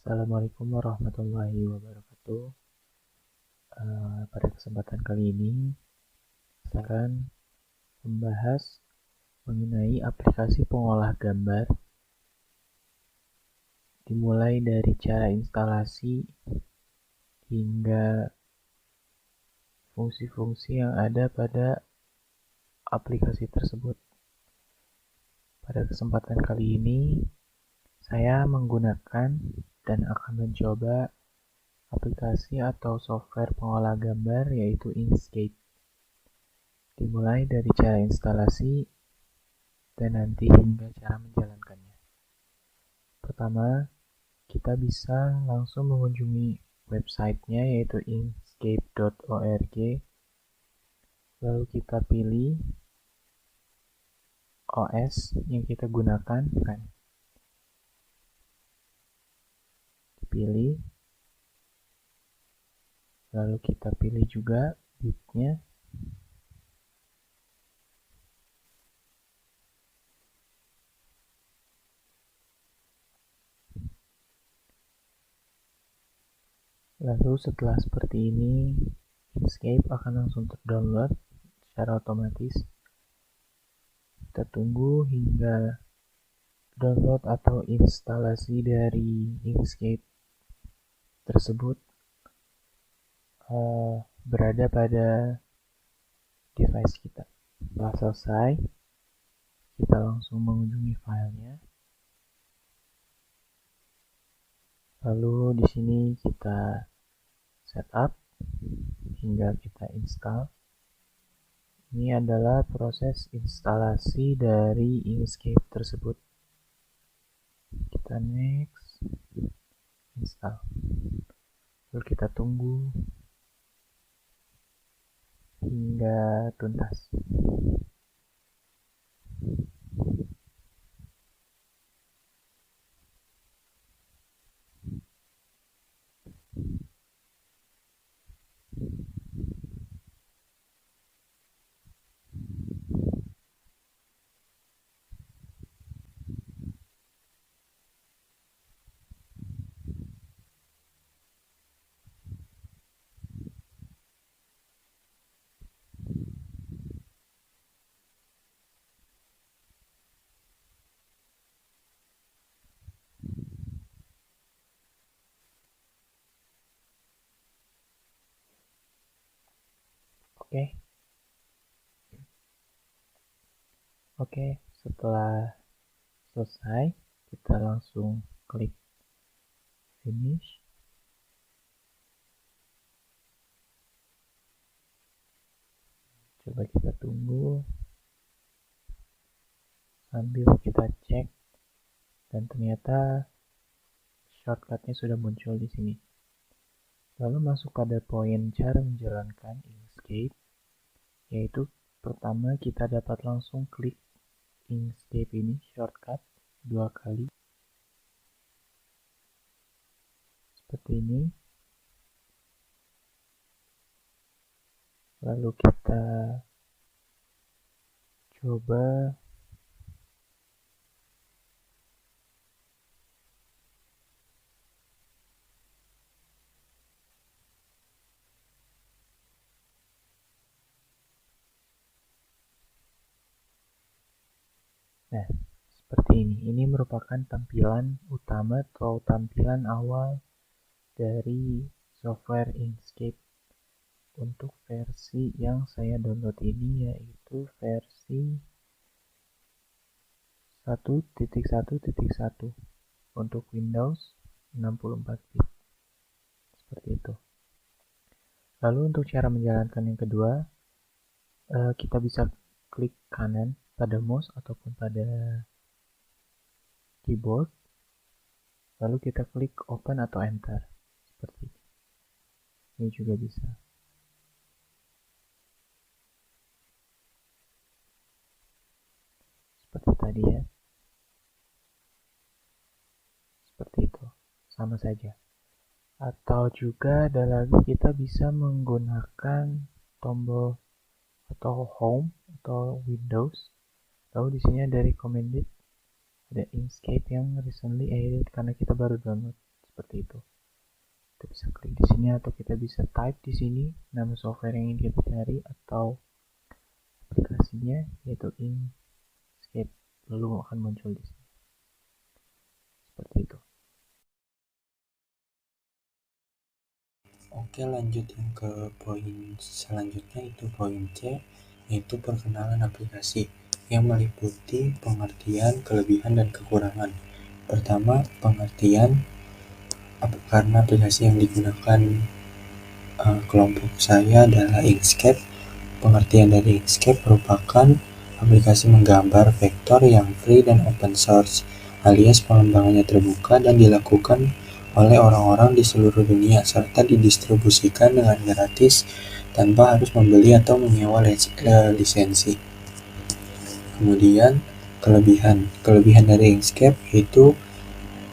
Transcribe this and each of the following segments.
Assalamualaikum warahmatullahi wabarakatuh. Pada kesempatan kali ini, saya akan membahas mengenai aplikasi pengolah gambar, dimulai dari cara instalasi hingga fungsi-fungsi yang ada pada aplikasi tersebut. Pada kesempatan kali ini, saya menggunakan dan akan mencoba aplikasi atau software pengolah gambar yaitu Inkscape. Dimulai dari cara instalasi dan nanti hingga cara menjalankannya. Pertama, kita bisa langsung mengunjungi websitenya yaitu inkscape.org. Lalu kita pilih OS yang kita gunakan, kan? Dipilih. Lalu kita pilih juga bitnya. Lalu setelah seperti ini, Inkscape akan langsung terdownload secara otomatis. Kita tunggu hingga download atau instalasi dari Inkscape tersebut berada pada device kita. Setelah selesai, kita langsung mengunjungi filenya. Lalu di sini kita setup hingga kita install. Ini adalah proses instalasi dari Inkscape tersebut. Kita next, install. Lalu kita tunggu hingga tuntas. Oke, setelah selesai, kita langsung klik finish. Coba kita tunggu sambil kita cek, dan ternyata shortcutnya sudah muncul di sini. Lalu masuk pada poin cara menjalankan Inkscape, yaitu pertama kita dapat langsung klik Inkscape ini shortcut 2 kali seperti ini. Lalu kita coba seperti ini. Ini merupakan tampilan utama atau tampilan awal dari software Inkscape untuk versi yang saya download ini, yaitu versi 1.1.1 untuk Windows 64 bit. Seperti itu. Lalu untuk cara menjalankan yang kedua, kita bisa klik kanan pada mouse ataupun pada keyboard, lalu kita klik open atau enter seperti ini. Ini juga bisa. Seperti tadi ya. Seperti itu. Sama saja. Atau juga ada lagi, kita bisa menggunakan tombol atau home atau Windows. Lalu di sini ada recommended, ada Inkscape yang recently added karena kita baru download seperti itu. Kita bisa klik di sini atau kita bisa type di sini nama software yang ingin kita cari atau aplikasinya, yaitu Inkscape, lalu akan muncul di sini. Seperti itu. Oke, lanjut yang ke poin selanjutnya, itu poin C, yaitu perkenalan aplikasi yang meliputi pengertian, kelebihan, dan kekurangan. Pertama, pengertian, karena aplikasi yang digunakan kelompok saya adalah Inkscape. Pengertian dari Inkscape merupakan aplikasi menggambar vektor yang free dan open source, alias pengembangannya terbuka dan dilakukan oleh orang-orang di seluruh dunia, serta didistribusikan dengan gratis tanpa harus membeli atau menyewa lisensi. Kemudian, kelebihan dari Inkscape yaitu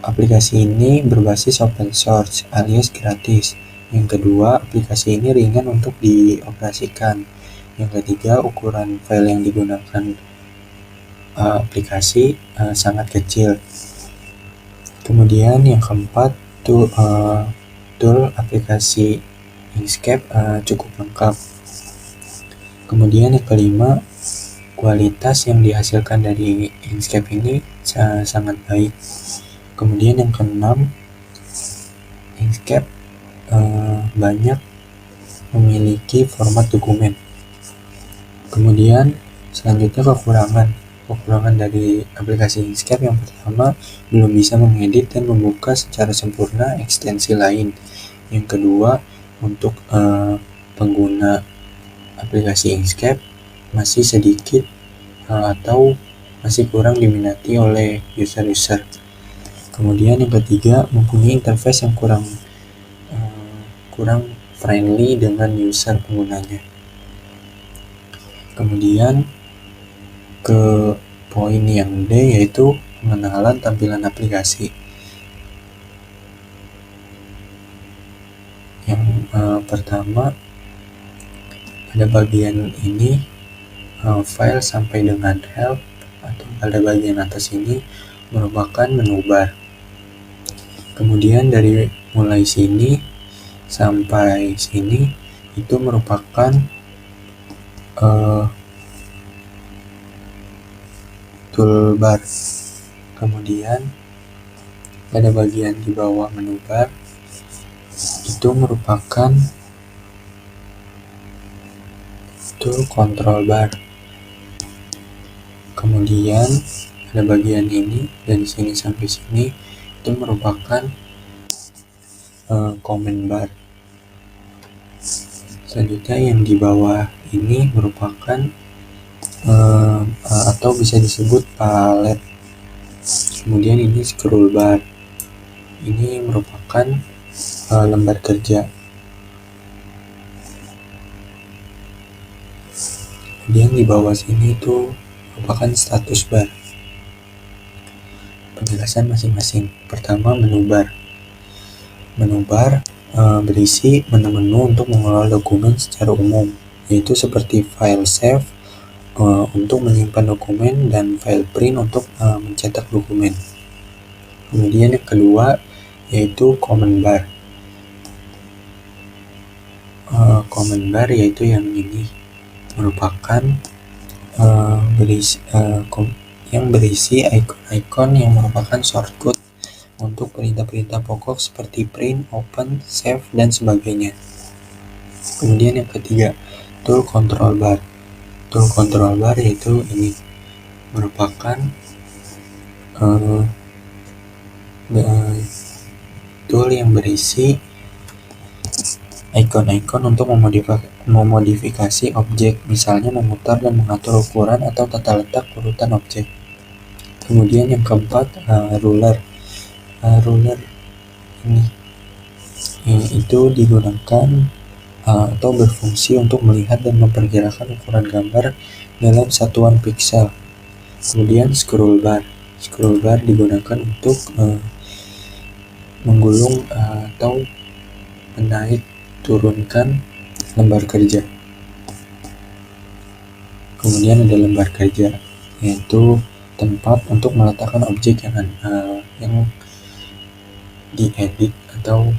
aplikasi ini berbasis open source alias gratis. Yang kedua, aplikasi ini ringan untuk dioperasikan. Yang ketiga, ukuran file yang digunakan aplikasi sangat kecil. Kemudian yang keempat, tool aplikasi Inkscape cukup lengkap. Kemudian yang kelima, kualitas yang dihasilkan dari Inkscape ini sangat baik. Kemudian yang keenam, Inkscape banyak memiliki format dokumen. Kemudian selanjutnya kekurangan dari aplikasi Inkscape. Yang pertama, belum bisa mengedit dan membuka secara sempurna ekstensi lain. Yang kedua, untuk pengguna aplikasi Inkscape masih sedikit atau masih kurang diminati oleh user-user. Kemudian yang ketiga, mempunyai interface yang kurang friendly dengan user penggunanya. Kemudian ke poin yang D, yaitu pengenalan tampilan aplikasi. Yang pertama, pada bagian ini file sampai dengan help atau pada bagian atas ini merupakan menu bar. Kemudian dari mulai sini sampai sini itu merupakan toolbar. Kemudian pada bagian di bawah menu bar itu merupakan tool control bar. Kemudian pada bagian ini dari sini sampai sini itu merupakan command bar. Selanjutnya yang di bawah ini merupakan atau bisa disebut palet. Kemudian ini scroll bar. Ini merupakan lembar kerja. Kemudian di bawah sini itu merupakan status bar. Penjelasan masing-masing. Pertama, menu bar. Menu bar berisi menu-menu untuk mengelola dokumen secara umum, yaitu seperti file save untuk menyimpan dokumen dan file print untuk mencetak dokumen. Kemudian yang kedua yaitu command bar. Command bar yaitu yang ini merupakan yang berisi icon-icon yang merupakan shortcut untuk perintah-perintah pokok seperti print, open, save, dan sebagainya. Kemudian yang ketiga, tool control bar. Tool control bar yaitu ini merupakan tool yang berisi icon-icon untuk memodifikasi objek, misalnya memutar dan mengatur ukuran atau tata letak urutan objek. Kemudian yang keempat, ruler. Ruler ini itu digunakan atau berfungsi untuk melihat dan memperkirakan ukuran gambar dalam satuan pixel. Kemudian scroll bar. Scroll bar digunakan untuk menggulung atau menaik turunkan lembar kerja. Kemudian ada lembar kerja, yaitu tempat untuk meletakkan objek yang diedit atau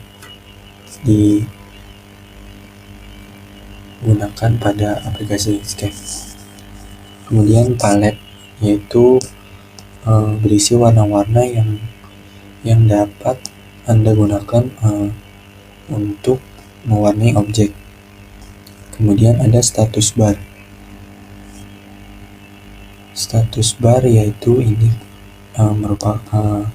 digunakan pada aplikasi Inkscape. Kemudian palette, yaitu berisi warna-warna yang dapat Anda gunakan untuk mewarnai objek. Kemudian ada status bar. Status bar yaitu ini merupakan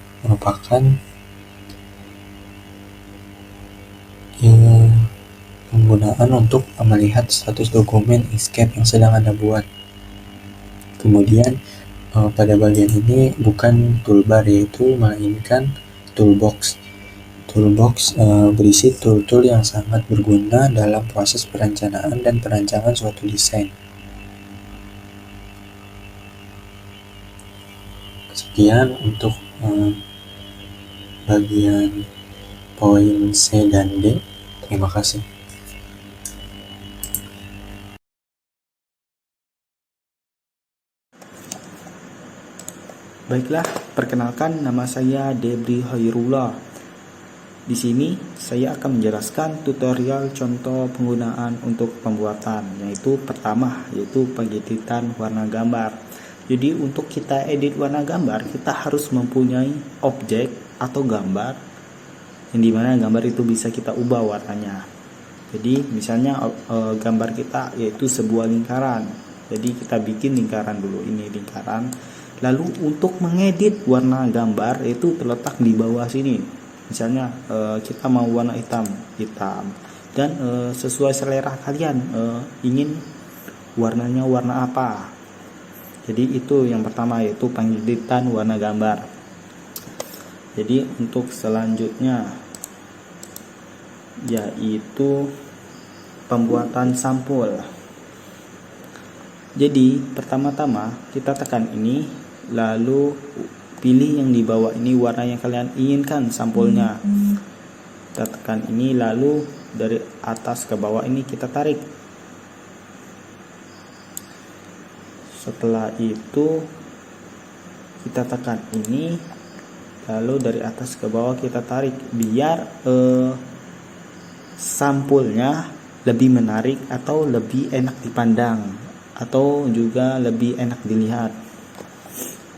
penggunaan untuk melihat status dokumen Inkscape yang sedang Anda buat. Kemudian pada bagian ini bukan toolbar, yaitu melainkan toolbox. Toolbox berisi tool-tool yang sangat berguna dalam proses perencanaan dan perancangan suatu desain. Sekian untuk bagian poin C dan D. Terima kasih. Baiklah, perkenalkan, nama saya Debri Hoirullah. Di sini saya akan menjelaskan tutorial contoh penggunaan untuk pembuatan, yaitu pertama yaitu pengeditan warna gambar. Jadi untuk kita edit warna gambar, kita harus mempunyai objek atau gambar yang dimana gambar itu bisa kita ubah warnanya. Jadi misalnya gambar kita yaitu sebuah lingkaran. Jadi kita bikin lingkaran dulu, ini lingkaran. Lalu untuk mengedit warna gambar itu terletak di bawah sini. Misalnya kita mau warna hitam, dan sesuai selera kalian ingin warnanya warna apa. Jadi itu yang pertama, yaitu pengeditan warna gambar. Jadi untuk selanjutnya yaitu pembuatan sampul. Jadi pertama-tama kita tekan ini, lalu pilih yang di bawah ini warna yang kalian inginkan sampulnya. Kita tekan ini, lalu dari atas ke bawah ini kita tarik. Setelah itu kita tekan ini, lalu dari atas ke bawah kita tarik biar sampulnya lebih menarik atau lebih enak dipandang atau juga lebih enak dilihat.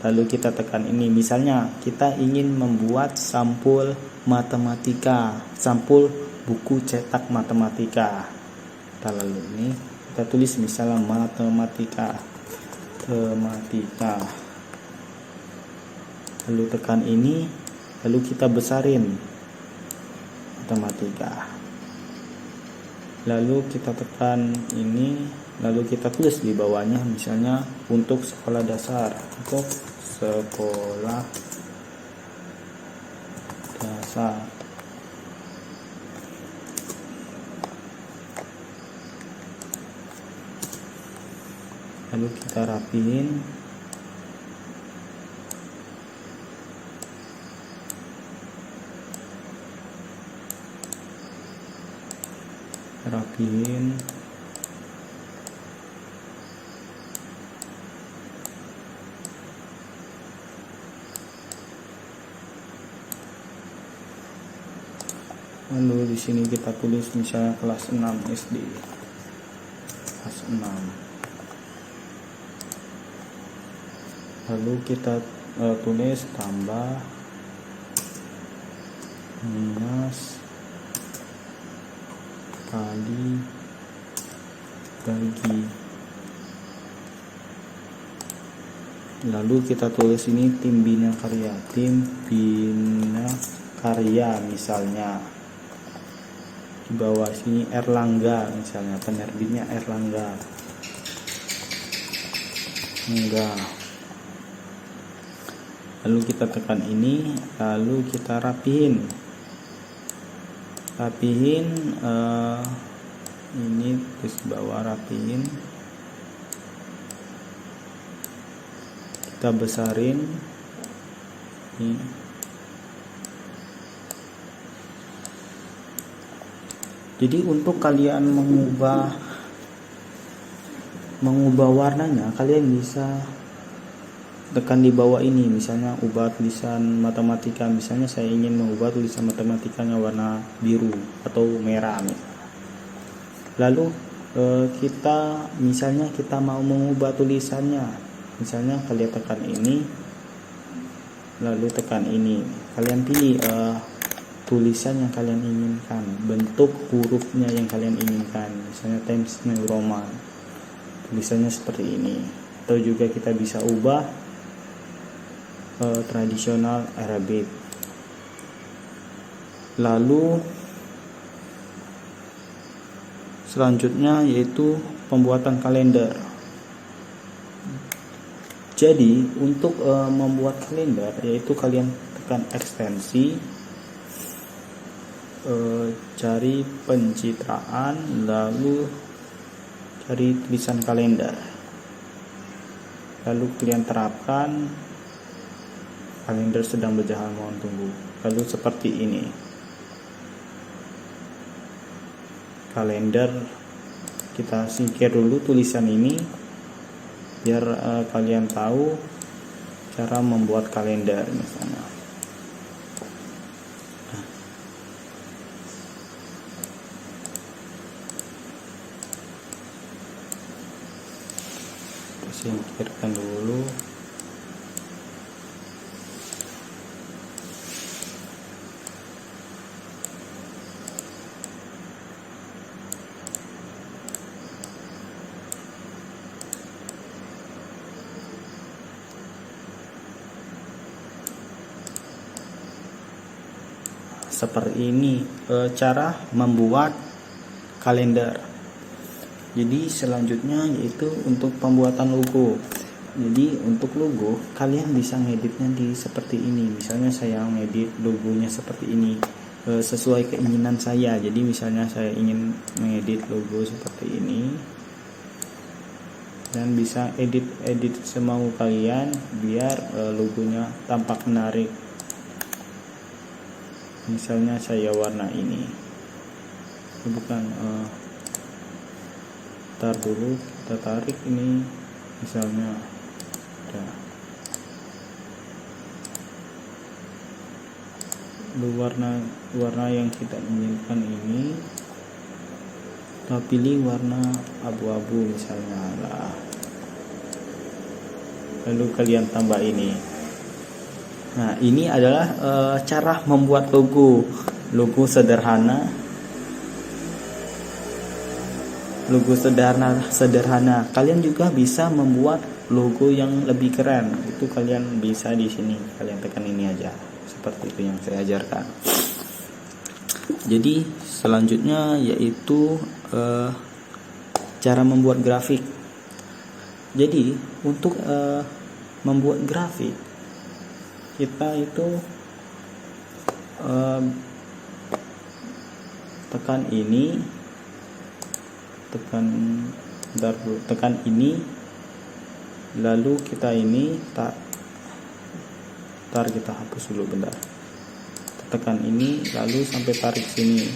Lalu kita tekan ini, misalnya kita ingin membuat sampul matematika, sampul buku cetak matematika. Lalu ini kita tulis misalnya matematika. Lalu tekan ini, lalu kita besarin matematika. Lalu kita tekan ini, lalu kita tulis di bawahnya misalnya untuk sekolah dasar, untuk sekolah dasar. Lalu kita rapiin. Lalu di sini kita tulis misalnya kelas 6 SD. Kelas 6. Lalu kita tulis tambah minus kali bagi. Lalu kita tulis ini tim bina karya misalnya. Di bawah sini Erlangga misalnya, penerbitnya Erlangga. Lalu kita tekan ini, lalu kita rapihin ini terus bawah, rapihin, kita besarin ini. Jadi untuk kalian mengubah warnanya, kalian bisa tekan di bawah ini, misalnya ubah tulisan matematika, misalnya saya ingin mengubah tulisan matematikanya warna biru atau merah. Lalu kita mau mengubah tulisannya, misalnya kalian tekan ini, lalu tekan ini, kalian pilih tulisan yang kalian inginkan, bentuk hurufnya yang kalian inginkan, misalnya Times New Roman, tulisannya seperti ini. Atau juga kita bisa ubah tradisional Arabic. Lalu selanjutnya yaitu pembuatan kalender. Jadi untuk membuat kalender yaitu kalian tekan ekstensi, cari pencitraan, lalu cari tulisan kalender, lalu kalian terapkan kalender sedang berjalan mohon tunggu. Lalu seperti ini kalender, kita singkir dulu tulisan ini biar kalian tahu cara membuat kalender misalnya. Kita singkirkan dulu. Seperti ini cara membuat kalender. Jadi selanjutnya yaitu untuk pembuatan logo. Jadi untuk logo kalian bisa ngeditnya di seperti ini. Misalnya saya ngedit logonya seperti ini sesuai keinginan saya. Jadi misalnya saya ingin mengedit logo seperti ini, dan bisa edit semau kalian biar logonya tampak menarik. Misalnya saya warna ini, bukan tar dulu, kita tarik ini misalnya warna yang kita inginkan ini, kita pilih warna abu-abu misalnya lah. Lalu kalian tambah ini. Nah, ini adalah cara membuat logo sederhana. Logo sederhana. Kalian juga bisa membuat logo yang lebih keren. Itu kalian bisa di sini. Kalian tekan ini aja. Seperti itu yang saya ajarkan. Jadi selanjutnya yaitu cara membuat grafik. Jadi untuk membuat grafik kita itu tekan ini, tekan ini, lalu kita ini kita hapus dulu bentar, tekan ini lalu sampai tarik sini.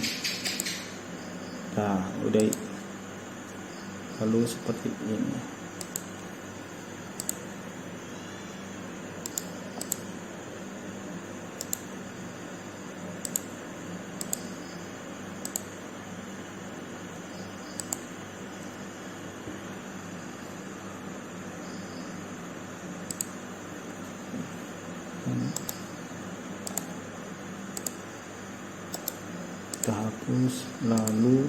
Nah udah, lalu seperti ini. Kita hapus, lalu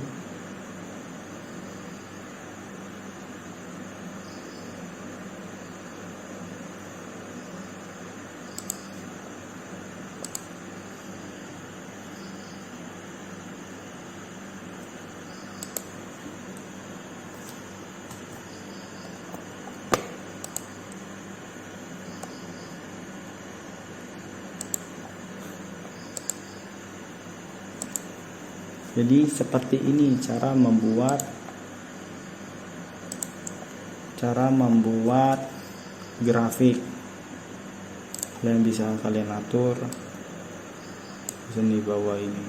jadi seperti ini cara membuat grafik. Kalian bisa kalian atur di bawah ini.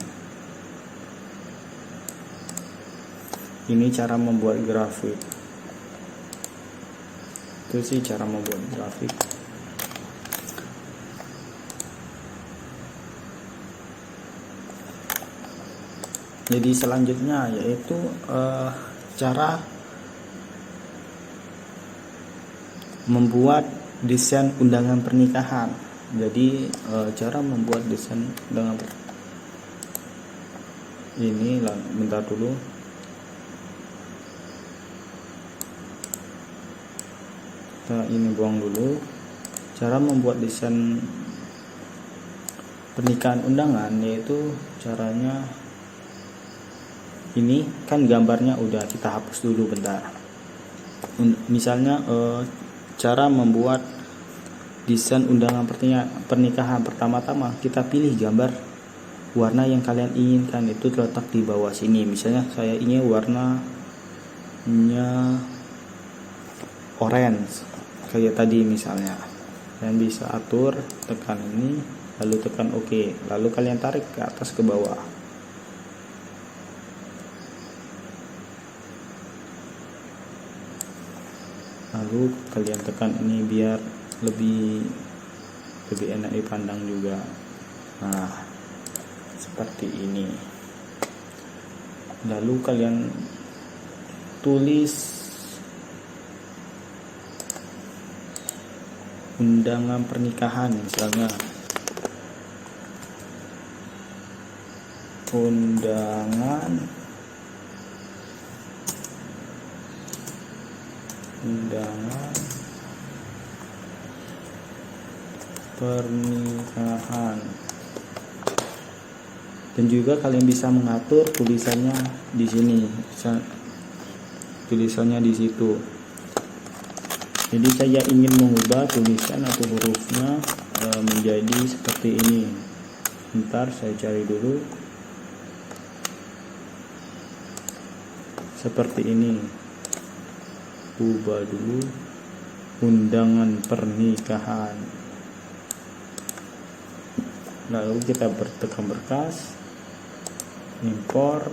Ini cara membuat grafik. Itu sih cara membuat grafik. Jadi selanjutnya yaitu cara membuat desain undangan pernikahan. Jadi cara membuat desain undangan ini lah, bentar dulu. Kita ini buang dulu. Cara membuat desain pernikahan undangan yaitu caranya ini kan gambarnya udah kita hapus dulu bentar. Misalnya cara membuat desain undangan pernikahan, pertama-tama kita pilih gambar warna yang kalian inginkan, itu terletak di bawah sini. Misalnya saya ingin warnanya orange kayak tadi misalnya. Kalian bisa atur, tekan ini lalu tekan OK, lalu kalian tarik ke atas ke bawah. Lalu kalian tekan ini biar lebih enak dipandang juga. Nah, seperti ini. Lalu kalian tulis undangan pernikahan, misalnya undangan pernikahan. Dan juga kalian bisa mengatur tulisannya di sini, tulisannya di situ. Jadi saya ingin mengubah tulisan atau hurufnya menjadi seperti ini. Bentar, saya cari dulu. Seperti ini. Ubah dulu. Undangan pernikahan. Lalu kita tekan berkas, impor.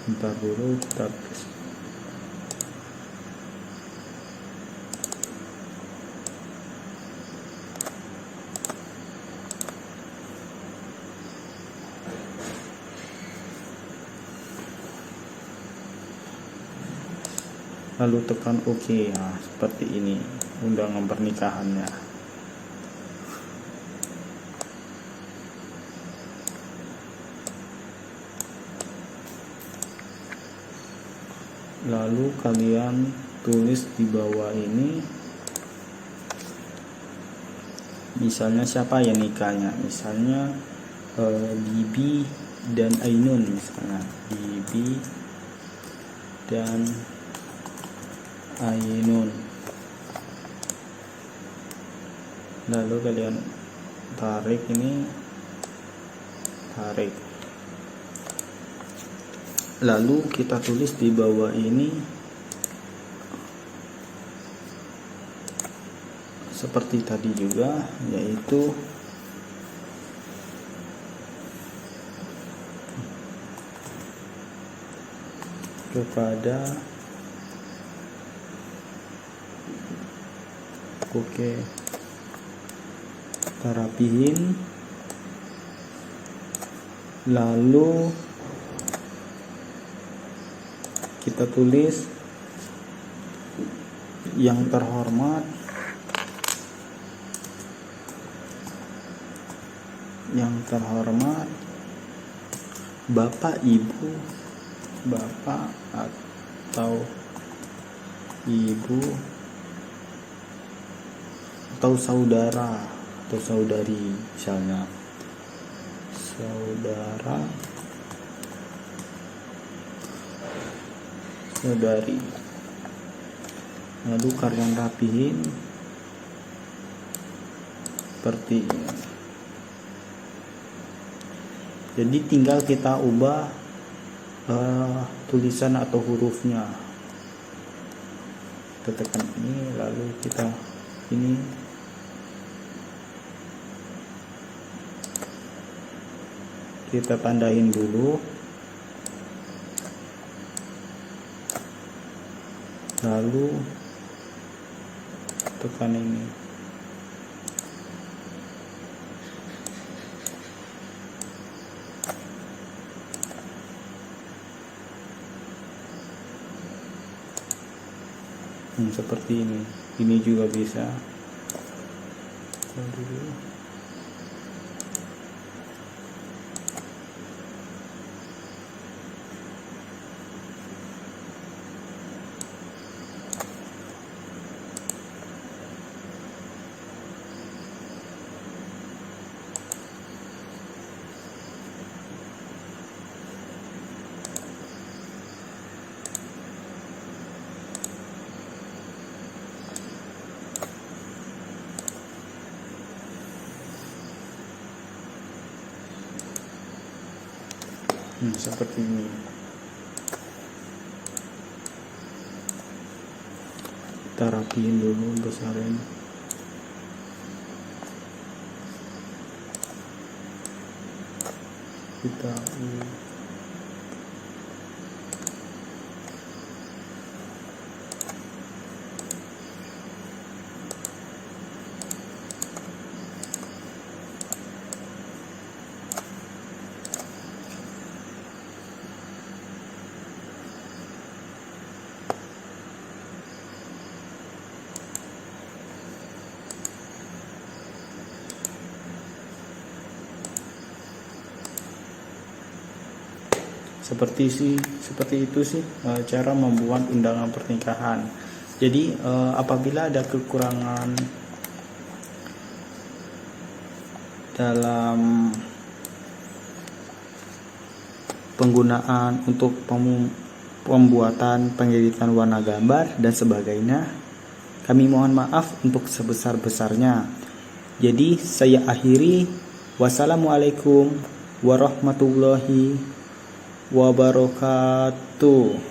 Bentar dulu, kita lalu tekan OK. Nah, seperti ini undangan pernikahannya. Lalu kalian tulis di bawah ini, misalnya siapa yang nikahnya, misalnya Bibi dan Ainun, misalnya Bibi dan Ainun. Lalu kalian tarik ini, tarik. Lalu kita tulis di bawah ini seperti tadi juga, yaitu kepada oke, kita rapihin. Lalu kita tulis yang terhormat, Bapak Ibu, Bapak atau Ibu atau saudara atau saudari, misalnya saudara, saudari. Lalu kalian rapihin seperti ini. Jadi tinggal kita ubah tulisan atau hurufnya. Kita tekan ini, lalu kita ini kita tandain dulu. Lalu tekan ini. seperti ini juga bisa. Dulu. Seperti ini. Kita rapiin dulu, besarin. Kita seperti itu sih cara membuat undangan pernikahan. Jadi apabila ada kekurangan dalam penggunaan untuk pembuatan pengeditan warna gambar dan sebagainya, kami mohon maaf untuk sebesar-besarnya. Jadi saya akhiri. Wassalamualaikum warahmatullahi wabarakatuh.